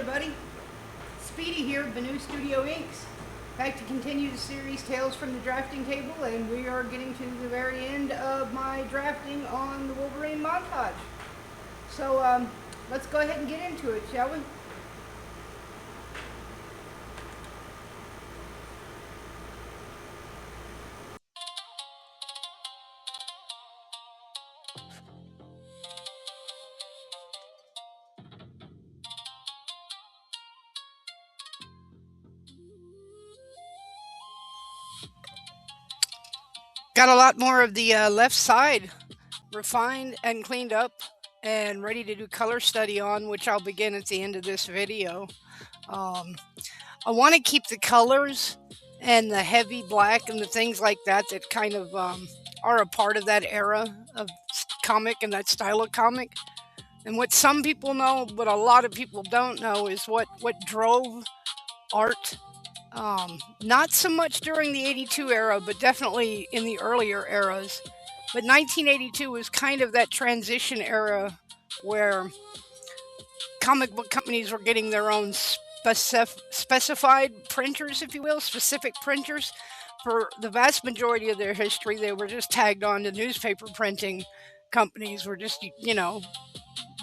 everybody. Speedy here, Bennu Studio Inks. Back to continue the series Tales from the Drafting Table, and we are getting to the very end of my drafting on the Wolverine Montage. So let's go ahead and get into it, shall we? Got a lot more of the left side refined and cleaned up and ready to do color study on, which I'll begin at the end of this video. I want to keep the colors and the heavy black and the things like that that kind of are a part of that era of comic and that style of comic. And what some people know, but a lot of people don't know, is what drove art. Not so much during the 82 era, but definitely in the earlier eras. But 1982 was kind of that transition era where comic book companies were getting their own specified printers, if you will, specific printers. For the vast majority of their history, they were just tagged on to newspaper printing companies, were just,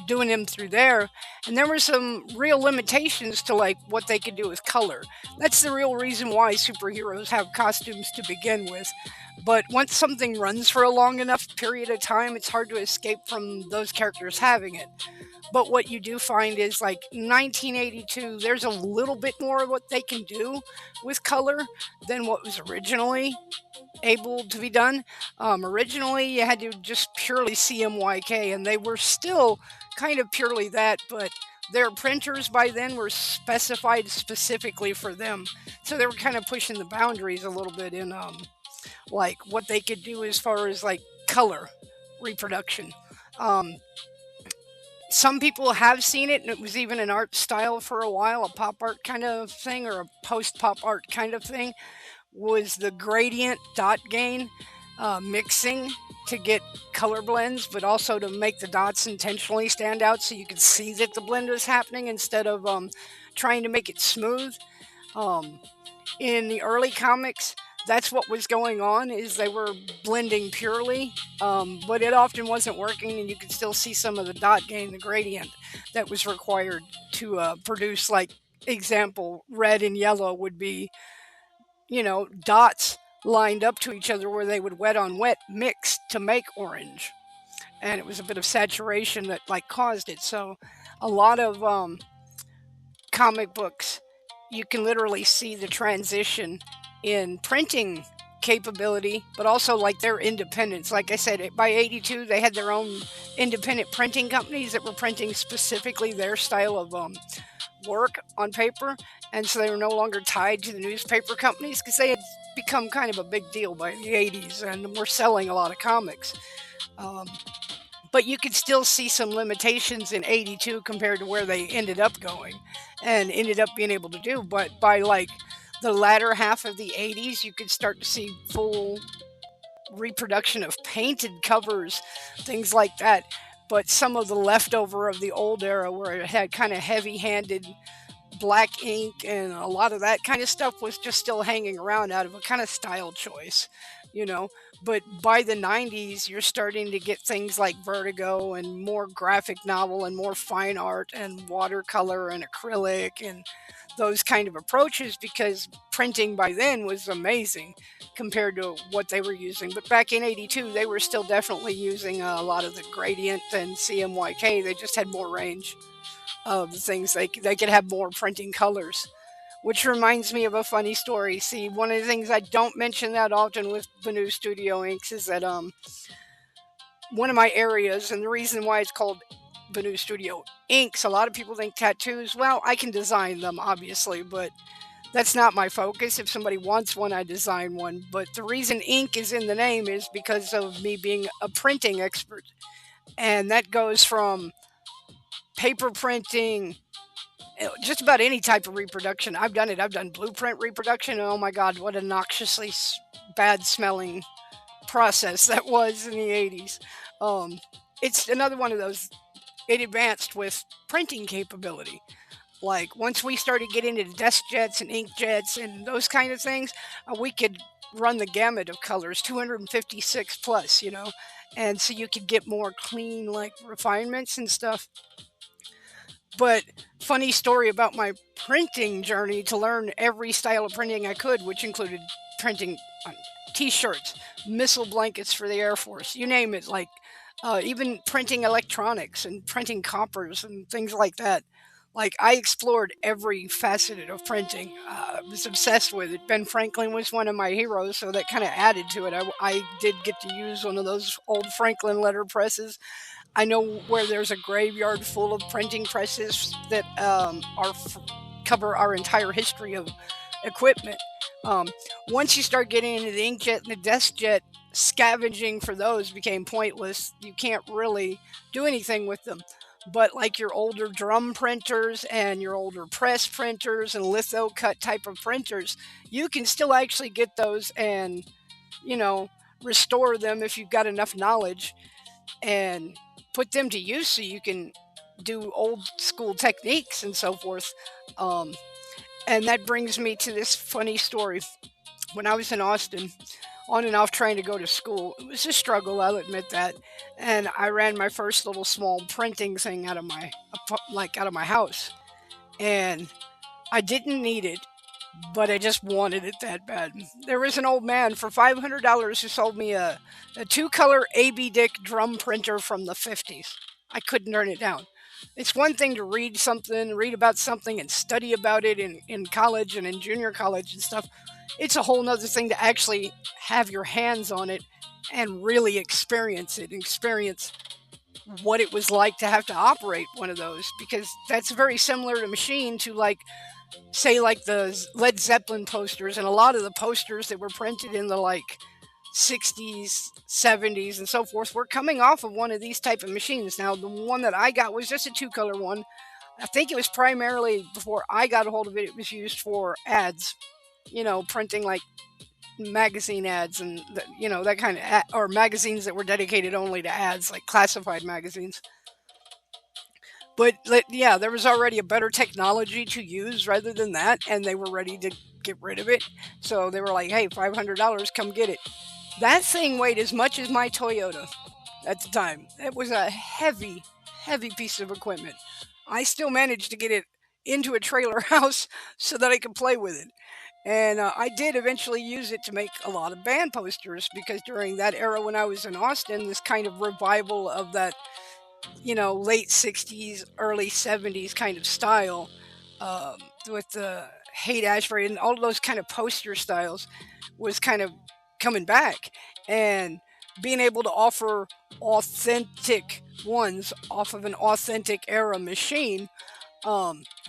doing them through there. And there were some real limitations to like what they could do with color. That's the real reason why superheroes have costumes to begin with. But once something runs for a long enough period of time, it's hard to escape from those characters having it. But what you do find is like 1982, there's a little bit more of what they can do with color than what was originally able to be done. Originally, you had to just purely CMYK, and they were still kind of purely that, but their printers by then were specified specifically for them. So they were kind of pushing the boundaries a little bit in like what they could do as far as like color reproduction. Um, some people have seen it, and it was even an art style for a while, a pop art kind of thing or a post pop art kind of thing, was the gradient dot gain mixing to get color blends, but also to make the dots intentionally stand out so you could see that the blend was happening instead of trying to make it smooth. Um, in the early comics, that's what was going on, is they were blending purely, but it often wasn't working, and you could still see some of the dot gain, the gradient that was required to produce, like, example, red and yellow would be, dots lined up to each other where they would wet on wet mix to make orange. And it was a bit of saturation that like caused it. So a lot of comic books, you can literally see the transition in printing capability, but also like their independence. Like I said, by 82, they had their own independent printing companies that were printing specifically their style of work on paper, and so they were no longer tied to the newspaper companies because they had become kind of a big deal by the 80s and were selling a lot of comics. Um, but you could still see some limitations in 82 compared to where they ended up going and ended up being able to do. But by like the latter half of the 80s, you could start to see full reproduction of painted covers, things like that. But some of the leftover of the old era where it had kind of heavy handed black ink and a lot of that kind of stuff was just still hanging around out of a kind of style choice, you know. But by the 90s, you're starting to get things like Vertigo and more graphic novel and more fine art and watercolor and acrylic and those kind of approaches, because printing by then was amazing compared to what they were using. But back in 82, they were still definitely using a lot of the gradient and CMYK. They just had more range of the things they could have more printing colors, which reminds me of a funny story. See, one of the things I don't mention that often with Bennu Studio Inks is that one of my areas, and the reason why it's called Bennu Studio Inks, a lot of people think tattoos. Well, I can design them, obviously, but that's not my focus. If somebody wants one, I design one. But the reason ink is in the name is because of me being a printing expert. And that goes from paper printing, just about any type of reproduction. I've done it. I've done blueprint reproduction. And oh my God, what a noxiously bad smelling process that was in the 80s. It's another one of those, it advanced with printing capability. Like once we started getting into desk jets and ink jets and those kind of things, we could run the gamut of colors, 256 plus, and so you could get more clean like refinements and stuff. But funny story about my printing journey to learn every style of printing I could, which included printing on t-shirts, missile blankets for the Air Force, you name it, like even printing electronics and printing coppers and things like that. Like I explored every facet of printing. I was obsessed with it. Ben Franklin was one of my heroes, so that kind of added to it. I did get to use one of those old Franklin letter presses. I know where there's a graveyard full of printing presses that cover our entire history of equipment. Um, Once you start getting into the inkjet and the desk jet, scavenging for those became pointless. You can't really do anything with them. But like your older drum printers and your older press printers and litho cut type of printers, you can still actually get those and, you know, restore them if you've got enough knowledge and put them to use so you can do old school techniques and so forth. Um, and that brings me to this funny story. When I was in Austin, on and off trying to go to school, it was a struggle, I'll admit that. And I ran my first little small printing thing out of my out of my house, and I didn't need it, but I just wanted it that bad. There was an old man for $500 who sold me a two-color AB Dick drum printer from the 50s. I couldn't turn it down. It's one thing to read about something and study about it in college and in junior college and stuff. It's a whole nother thing to actually have your hands on it and really experience it, experience what it was like to have to operate one of those, because that's very similar to machine to like say like the Led Zeppelin posters and a lot of the posters that were printed in the like 60s, 70s and so forth were coming off of one of these type of machines. Now the one that I got was just a two-color one. I think it was primarily, before I got a hold of it, it was used for ads, printing like magazine ads and that kind of or magazines that were dedicated only to ads, like classified magazines. But yeah, there was already a better technology to use rather than that, and they were ready to get rid of it. So they were like, "Hey, $500, come get it." That thing weighed as much as my Toyota at the time. It was a heavy, heavy piece of equipment. I still managed to get it into a trailer house so that I could play with it. And I did eventually use it to make a lot of band posters, because during that era when I was in Austin, this kind of revival of that late 60s, early 70s kind of style, um, with the Haight Ashbury and all of those kind of poster styles was kind of coming back. And being able to offer authentic ones off of an authentic era machine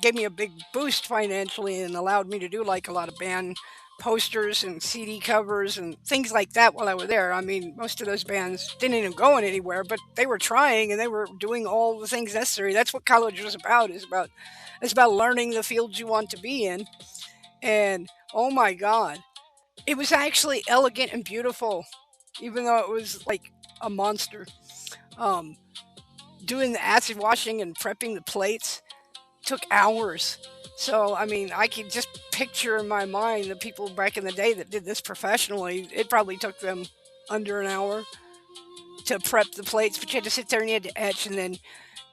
gave me a big boost financially and allowed me to do like a lot of band posters and CD covers and things like that while I was there. I mean, most of those bands didn't end up going anywhere, but they were trying and they were doing all the things necessary. That's what college was about. It's about learning the field you want to be in. And oh my God, it was actually elegant and beautiful, even though it was like a monster. Um, Doing the acid washing and prepping the plates took hours. So, I mean, I can just picture in my mind the people back in the day that did this professionally. It probably took them under an hour to prep the plates, but you had to sit there and you had to etch, and then,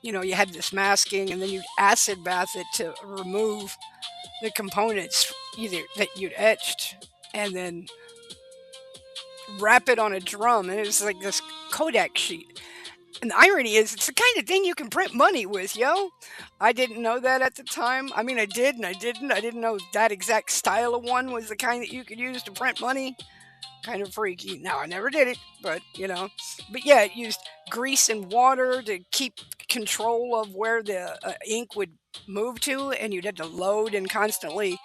you had this masking, and then you'd acid bath it to remove the components either that you'd etched, and then wrap it on a drum, and it was like this Kodak sheet. And the irony is, it's the kind of thing you can print money with, yo. I didn't know that at the time. I mean, I did and I didn't. I didn't know that exact style of one was the kind that you could use to print money. Kind of freaky. Now, I never did it, but. But yeah, it used grease and water to keep control of where the ink would move to, and you'd have to load and constantly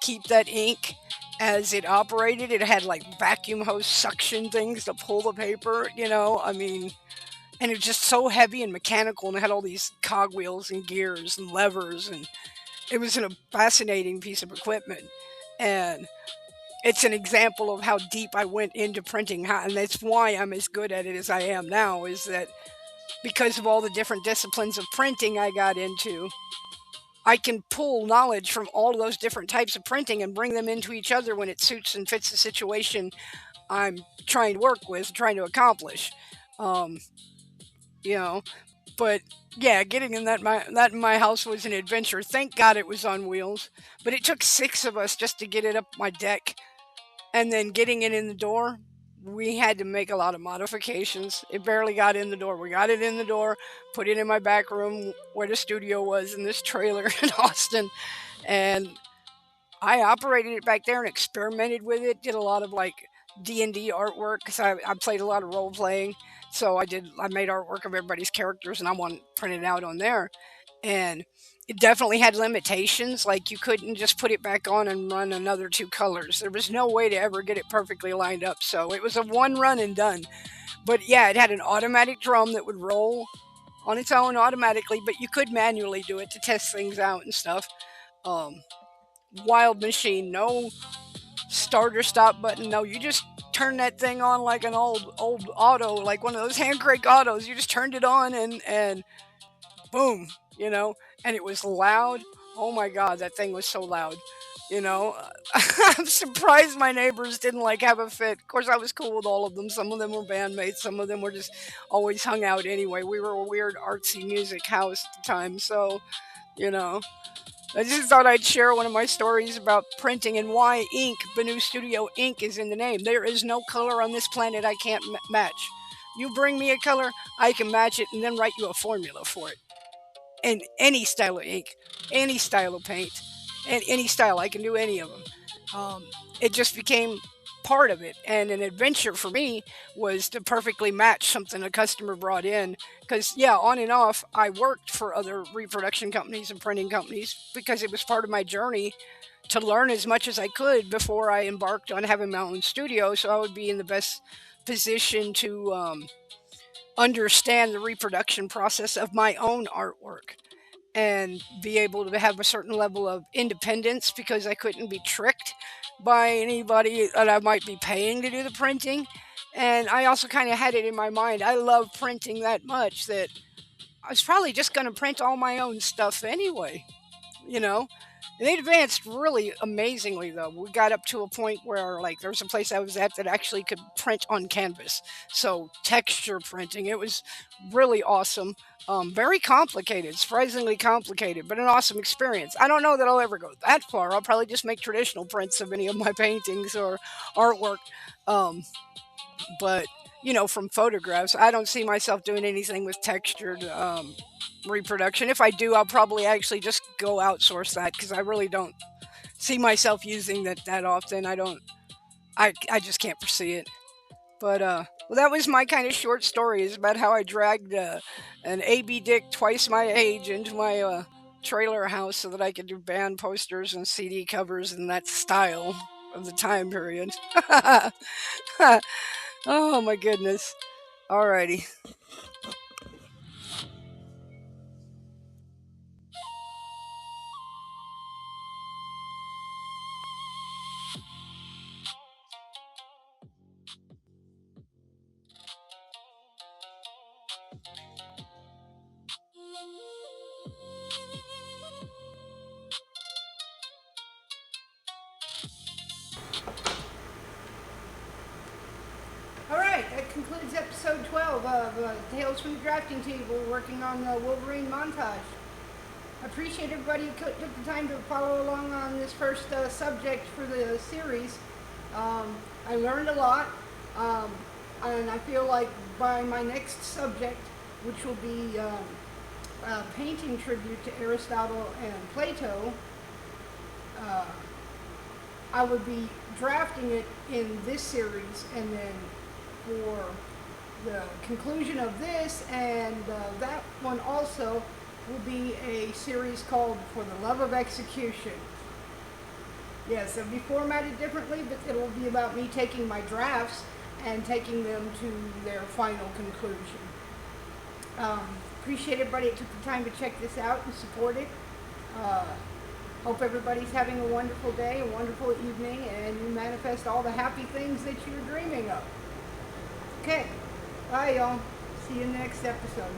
keep that ink as it operated. It had like vacuum hose suction things to pull the paper. I mean, and it was just so heavy and mechanical, and it had all these cogwheels and gears and levers, and it was a fascinating piece of equipment. And it's an example of how deep I went into printing, and that's why I'm as good at it as I am now, is that because of all the different disciplines of printing I got into, I can pull knowledge from all of those different types of printing and bring them into each other when it suits and fits the situation I'm trying to work with, trying to accomplish. Um, you know, but yeah, getting in that in my house was an adventure. Thank God it was on wheels, but it took 6 of us just to get it up my deck, and then getting it in the door. We had to make a lot of modifications. It barely got in the door. We got it in the door, put it in my back room where the studio was in this trailer in Austin, and I operated it back there and experimented with it. Did a lot of like D&D artwork because I played a lot of role playing. So I made artwork of everybody's characters and I wanted printed out on there. And it definitely had limitations. Like you couldn't just put it back on and run another 2 colors. There was no way to ever get it perfectly lined up. So it was a one run and done. But yeah, it had an automatic drum that would roll on its own automatically, but you could manually do it to test things out and stuff. Um, Wild machine, no start or stop button. No, you just turn that thing on like an old auto, like one of those hand crank autos. You just turned it on and boom, you know, and it was loud. Oh my god, that thing was so loud. You know, I'm surprised my neighbors didn't like have a fit. Of course, I was cool with all of them. Some of them were bandmates. Some of them were just always hung out anyway. We were a weird artsy music house at the time, so you know. I just thought I'd share one of my stories about printing and why ink, Bennu Studio ink, is in the name. There is no color on this planet I can't match. You bring me a color, I can match it and then write you a formula for it. And any style of ink, any style of paint, and any style, I can do any of them. Um, it just became part of it. And an adventure for me was to perfectly match something a customer brought in. Because, yeah, on and off, I worked for other reproduction companies and printing companies because it was part of my journey to learn as much as I could before I embarked on having my own studio. So I would be in the best position to understand the reproduction process of my own artwork and be able to have a certain level of independence because I couldn't be tricked by anybody that I might be paying to do the printing. And I also kind of had it in my mind. I love printing that much that I was probably just going to print all my own stuff anyway, you know? And they advanced really amazingly, though. We got up to a point where, like, there was a place I was at that actually could print on canvas. So, texture printing, it was really awesome. Very complicated, surprisingly complicated, but an awesome experience. I don't know that I'll ever go that far. I'll probably just make traditional prints of any of my paintings or artwork. Um, but from photographs, I don't see myself doing anything with textured reproduction. If I do, I'll probably actually just go outsource that because I really don't see myself using that often. I just can't foresee it. But well, that was my kind of short story. Is about how I dragged an AB Dick twice my age into my trailer house so that I could do band posters and CD covers in that style of the time period. Oh my goodness. Alrighty. All right, that concludes episode 12 of Tales from the Drafting Table, working on the Wolverine Montage. I appreciate everybody who took the time to follow along on this first subject for the series. I learned a lot, um, and I feel like by my next subject, which will be painting tribute to Aristotle and Plato, uh, I would be drafting it in this series, and then for the conclusion of this and that one also will be a series called For the Love of Execution. Yes, it'll be formatted differently, but it'll be about me taking my drafts and taking them to their final conclusion. Appreciate everybody that took the time to check this out and support it. Uh, Hope everybody's having a wonderful day, a wonderful evening, and you manifest all the happy things that you're dreaming of. Okay, bye y'all. See you next episode.